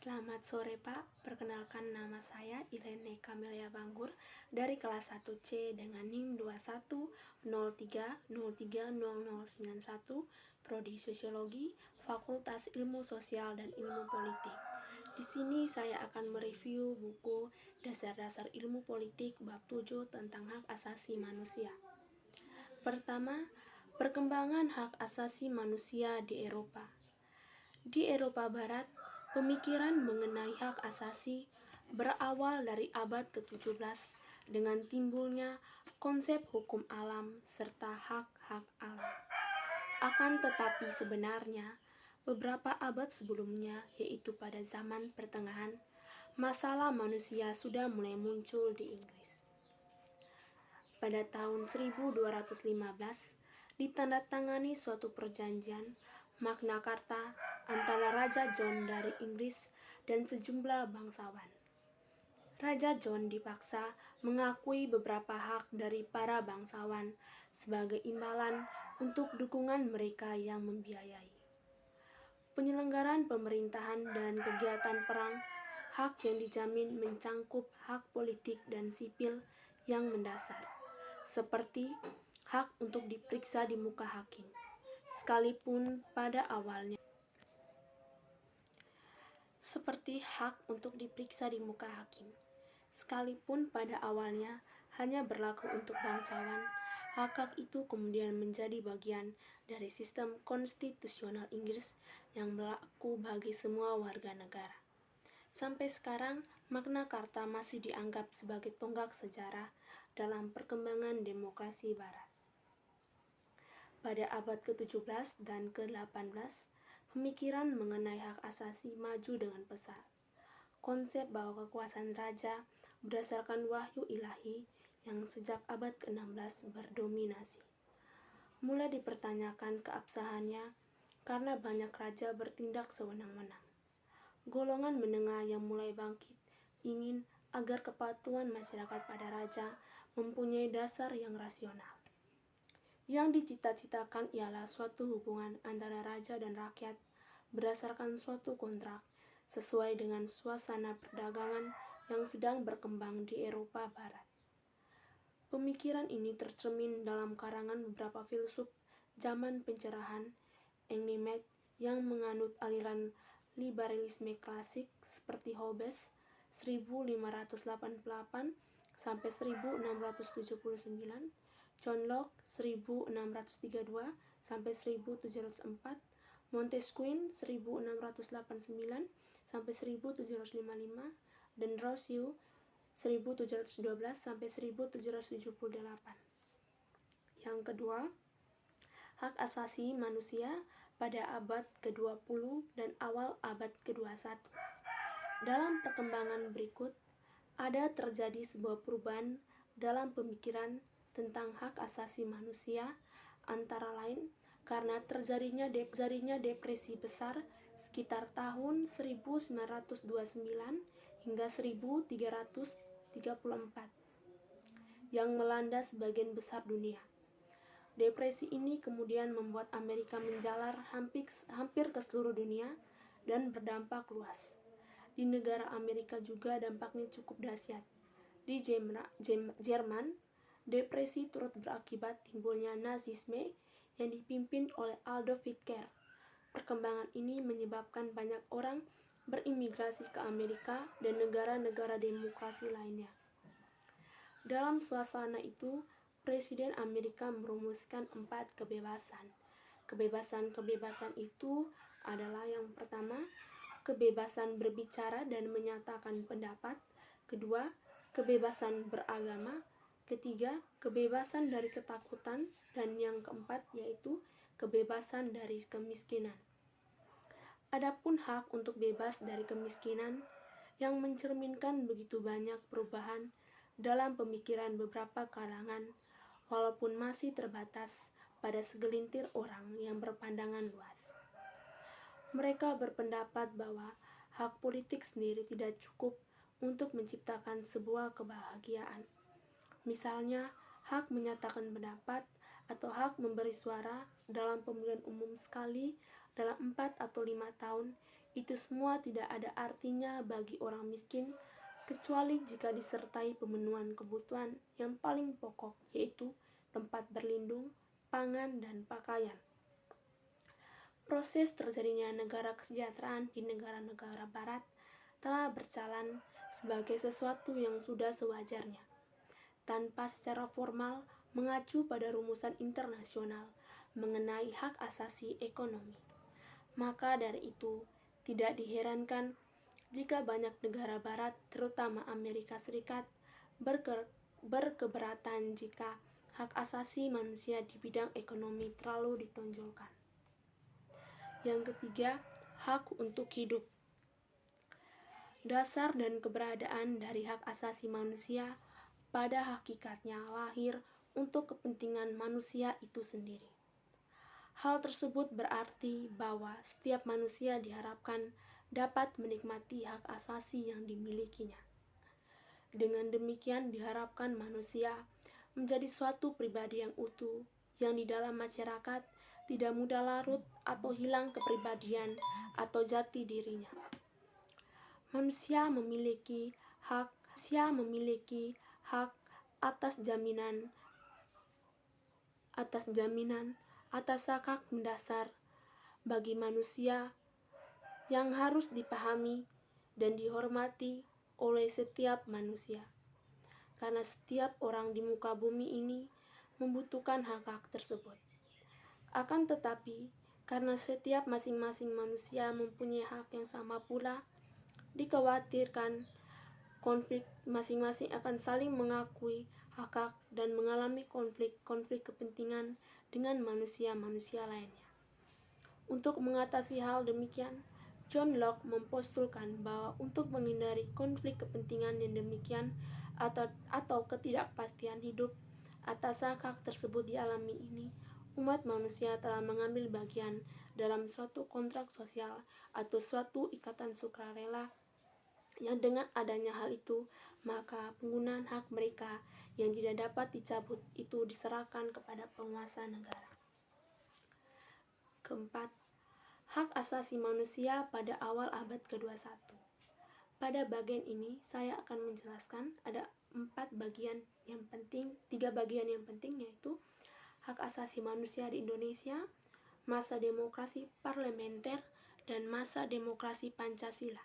Selamat sore Pak, perkenalkan nama saya Irene Kamelia Banggur dari kelas 1C dengan NIM 2103030091, Prodi Sosiologi, Fakultas Ilmu Sosial dan Ilmu Politik. Di sini saya akan mereview buku Dasar-Dasar Ilmu Politik bab 7 tentang hak asasi manusia. Pertama, perkembangan hak asasi manusia di Eropa. Di Eropa Barat, pemikiran mengenai hak asasi berawal dari abad ke-17 dengan timbulnya konsep hukum alam serta hak-hak alam. Akan tetapi sebenarnya, beberapa abad sebelumnya, yaitu pada zaman pertengahan, masalah manusia sudah mulai muncul di Inggris. Pada tahun 1215, ditandatangani suatu perjanjian Magna Carta antara Raja John dari Inggris dan sejumlah bangsawan. Raja John dipaksa mengakui beberapa hak dari para bangsawan sebagai imbalan untuk dukungan mereka yang membiayai penyelenggaraan pemerintahan dan kegiatan perang. Hak yang dijamin mencangkup hak politik dan sipil yang mendasar, seperti hak untuk diperiksa di muka hakim, sekalipun pada awalnya hanya berlaku untuk bangsawan. Hak-hak itu kemudian menjadi bagian dari sistem konstitusional Inggris yang berlaku bagi semua warga negara. Sampai sekarang, Magna Carta masih dianggap sebagai tonggak sejarah dalam perkembangan demokrasi Barat. Pada abad ke-17 dan ke-18, pemikiran mengenai hak asasi maju dengan pesat. Konsep bahwa kekuasaan raja berdasarkan wahyu ilahi yang sejak abad ke-16 berdominasi mulai dipertanyakan keabsahannya karena banyak raja bertindak sewenang-wenang. Golongan menengah yang mulai bangkit ingin agar kepatuhan masyarakat pada raja mempunyai dasar yang rasional. Yang dicita-citakan ialah suatu hubungan antara raja dan rakyat berdasarkan suatu kontrak sesuai dengan suasana perdagangan yang sedang berkembang di Eropa Barat. Pemikiran ini tercermin dalam karangan beberapa filsuf zaman pencerahan Enlightenment yang menganut aliran liberalisme klasik seperti Hobbes 1588 sampai 1679, John Locke 1632 sampai 1704, Montesquieu 1689 sampai 1755, dan Rousseau 1712 sampai 1778. Yang kedua, hak asasi manusia pada abad ke-20 dan awal abad ke-21. Dalam perkembangan berikut, ada terjadi sebuah perubahan dalam pemikiran tentang hak asasi manusia, antara lain karena terjadinya depresi besar sekitar tahun 1929 hingga 1334 yang melanda sebagian besar dunia. Depresi ini kemudian membuat Amerika menjalar hampir ke seluruh dunia dan berdampak luas. Di negara Amerika juga dampaknya cukup dahsyat. Di Jerman, depresi turut berakibat timbulnya Nazisme yang dipimpin oleh Adolf Hitler. Perkembangan ini menyebabkan banyak orang berimigrasi ke Amerika dan negara-negara demokrasi lainnya. Dalam suasana itu, Presiden Amerika merumuskan 4 kebebasan. Kebebasan itu adalah yang pertama, kebebasan berbicara dan menyatakan pendapat. Kedua, kebebasan beragama. Ketiga, kebebasan dari ketakutan. Dan yang keempat yaitu kebebasan dari kemiskinan. Adapun hak untuk bebas dari kemiskinan yang mencerminkan begitu banyak perubahan dalam pemikiran beberapa kalangan, walaupun masih terbatas pada segelintir orang yang berpandangan luas. Mereka berpendapat bahwa hak politik sendiri tidak cukup untuk menciptakan sebuah kebahagiaan. Misalnya, hak menyatakan pendapat atau hak memberi suara dalam pemilihan umum sekali dalam 4 atau 5 tahun Itu semua tidak ada artinya bagi orang miskin, kecuali jika disertai pemenuhan kebutuhan yang paling pokok, yaitu tempat berlindung, pangan, dan pakaian. Proses terjadinya negara kesejahteraan di negara-negara barat telah berjalan sebagai sesuatu yang sudah sewajarnya, tanpa secara formal mengacu pada rumusan internasional mengenai hak asasi ekonomi. Maka dari itu, tidak diherankan jika banyak negara barat, terutama Amerika Serikat, berkeberatan jika hak asasi manusia di bidang ekonomi terlalu ditonjolkan. Yang ketiga, hak untuk hidup. Dasar dan keberadaan dari hak asasi manusia pada hakikatnya lahir untuk kepentingan manusia itu sendiri. Hal tersebut berarti bahwa setiap manusia diharapkan dapat menikmati hak asasi yang dimilikinya. Dengan demikian diharapkan manusia menjadi suatu pribadi yang utuh, yang di dalam masyarakat tidak mudah larut atau hilang kepribadian atau jati dirinya. Manusia memiliki hak atas jaminan atas hak mendasar bagi manusia yang harus dipahami dan dihormati oleh setiap manusia. Karena setiap orang di muka bumi ini membutuhkan hak-hak tersebut. Akan tetapi, karena setiap masing-masing manusia mempunyai hak yang sama pula, dikhawatirkan konflik masing-masing akan saling mengakui hak-hak dan mengalami konflik kepentingan dengan manusia-manusia lainnya. Untuk mengatasi hal demikian, John Locke mempostulatkan bahwa untuk menghindari konflik kepentingan yang demikian atau ketidakpastian hidup atas hak-hak tersebut dialami ini, umat manusia telah mengambil bagian dalam suatu kontrak sosial atau suatu ikatan sukarela yang dengan adanya hal itu, maka penggunaan hak mereka yang tidak dapat dicabut itu diserahkan kepada penguasa negara. Keempat, hak asasi manusia pada awal abad ke-21. Pada bagian ini, saya akan menjelaskan ada 3 bagian yang penting, yaitu hak asasi manusia di Indonesia, masa demokrasi parlementer, dan masa demokrasi Pancasila.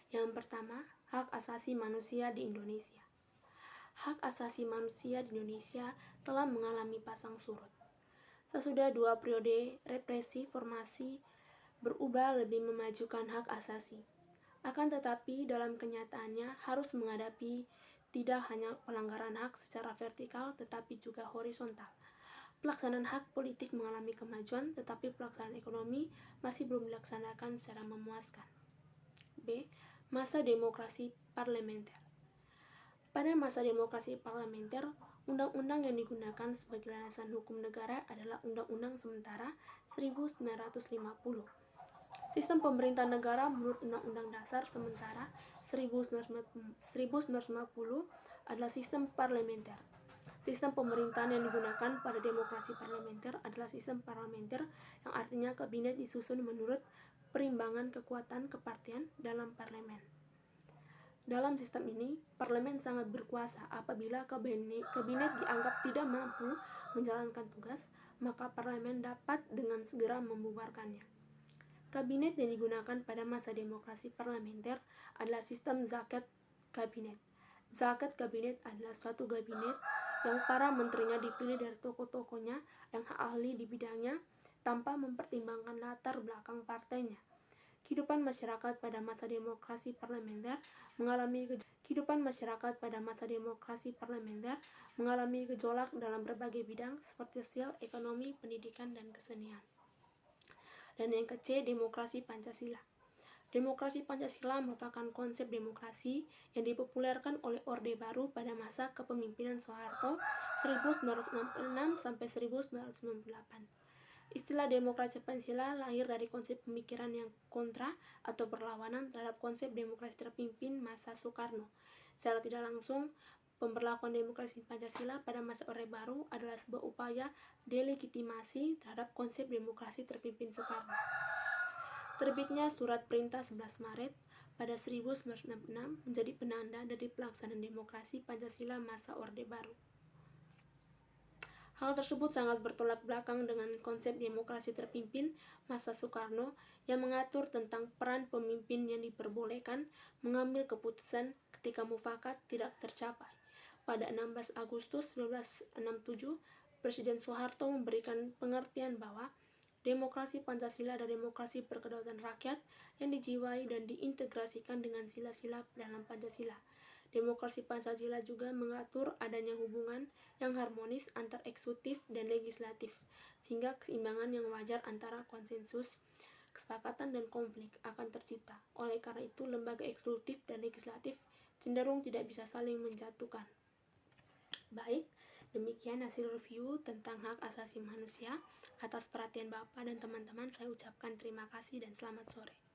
Yang pertama, hak asasi manusia di Indonesia. Hak asasi manusia di Indonesia telah mengalami pasang surut. Sesudah 2 periode represi formasi berubah lebih memajukan hak asasi. Akan tetapi dalam kenyataannya harus menghadapi tidak hanya pelanggaran hak secara vertikal tetapi juga horizontal. Pelaksanaan hak politik mengalami kemajuan tetapi pelaksanaan ekonomi masih belum dilaksanakan secara memuaskan. B. Masa demokrasi parlementer. Pada masa demokrasi parlementer, undang-undang yang digunakan sebagai landasan hukum negara adalah Undang-Undang Sementara 1950. Sistem pemerintahan negara menurut Undang-Undang Dasar Sementara 1950 adalah sistem parlementer. Sistem pemerintahan yang digunakan pada demokrasi parlementer adalah sistem parlementer yang artinya kabinet disusun menurut perimbangan kekuatan kepartian dalam parlemen. Dalam sistem ini, parlemen sangat berkuasa. Apabila kabinet dianggap tidak mampu menjalankan tugas, maka parlemen dapat dengan segera membubarkannya. Kabinet yang digunakan pada masa demokrasi parlementer adalah sistem zakat kabinet. Zakat kabinet adalah suatu kabinet yang para menterinya dipilih dari tokoh-tokohnya yang ahli di bidangnya tanpa mempertimbangkan latar belakang partainya. Kehidupan masyarakat pada masa demokrasi parlementer mengalami gejolak dalam berbagai bidang seperti sosial, ekonomi, pendidikan, dan kesenian. Dan yang ke-C, demokrasi Pancasila. Demokrasi Pancasila merupakan konsep demokrasi yang dipopulerkan oleh Orde Baru pada masa kepemimpinan Soeharto 1966 sampai 1998. Istilah demokrasi Pancasila lahir dari konsep pemikiran yang kontra atau berlawanan terhadap konsep demokrasi terpimpin masa Soekarno. Secara tidak langsung, pemberlakuan demokrasi Pancasila pada masa Orde Baru adalah sebuah upaya delegitimasi terhadap konsep demokrasi terpimpin Soekarno. Terbitnya Surat Perintah 11 Maret pada 1966 menjadi penanda dari pelaksanaan demokrasi Pancasila masa Orde Baru. Hal tersebut sangat bertolak belakang dengan konsep demokrasi terpimpin masa Soekarno yang mengatur tentang peran pemimpin yang diperbolehkan mengambil keputusan ketika mufakat tidak tercapai. Pada 16 Agustus 1967, Presiden Soeharto memberikan pengertian bahwa demokrasi Pancasila adalah demokrasi berkedaulatan rakyat yang dijiwai dan diintegrasikan dengan sila-sila dalam Pancasila. Demokrasi Pancasila juga mengatur adanya hubungan yang harmonis antar eksekutif dan legislatif, sehingga keseimbangan yang wajar antara konsensus, kesepakatan, dan konflik akan tercipta. Oleh karena itu, lembaga eksekutif dan legislatif cenderung tidak bisa saling menjatuhkan. Baik, demikian hasil review tentang hak asasi manusia. Atas perhatian Bapak dan teman-teman, saya ucapkan terima kasih dan selamat sore.